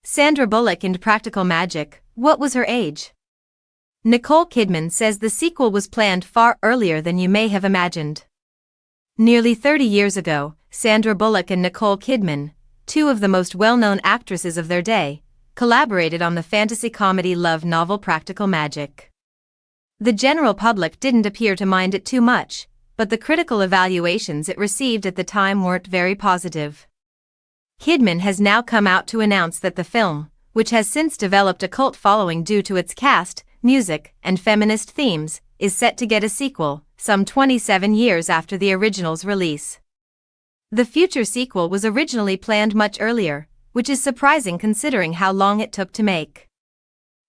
Sandra Bullock in Practical Magic, what was her age? Nicole Kidman says the sequel was planned far earlier than you may have imagined. Nearly 30 years ago, Sandra Bullock and Nicole Kidman, two of the most well-known actresses of their day, collaborated on the fantasy comedy love novel Practical Magic. The general public didn't appear to mind it too much, but the critical evaluations it received at the time weren't very positive. Kidman has now come out to announce that the film, which has since developed a cult following due to its cast, music, and feminist themes, is set to get a sequel, some 27 years after the original's release. The future sequel was originally planned much earlier, which is surprising considering how long it took to make.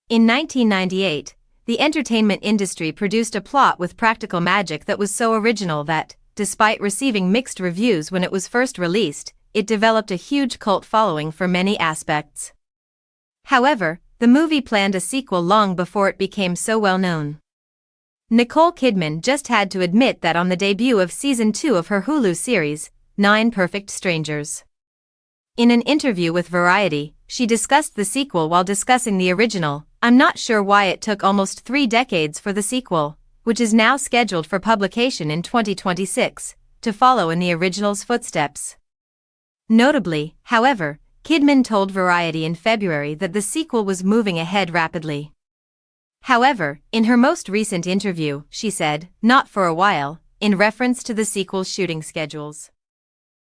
In 1998, the entertainment industry produced a plot with Practical Magic that was so original that, despite receiving mixed reviews when it was first released, it developed a huge cult following for many aspects. However, the movie planned a sequel long before it became so well known. Nicole Kidman just had to admit that on the debut of Season 2 of her Hulu series, 9 Perfect Strangers. In an interview with Variety, she discussed the sequel while discussing the original. "I'm not sure why it took almost 3 decades for the sequel, which is now scheduled for publication in 2026, to follow in the original's footsteps." Notably, however, Kidman told Variety in February that the sequel was moving ahead rapidly. However, in her most recent interview, she said, "Not for a while," in reference to the sequel's shooting schedules.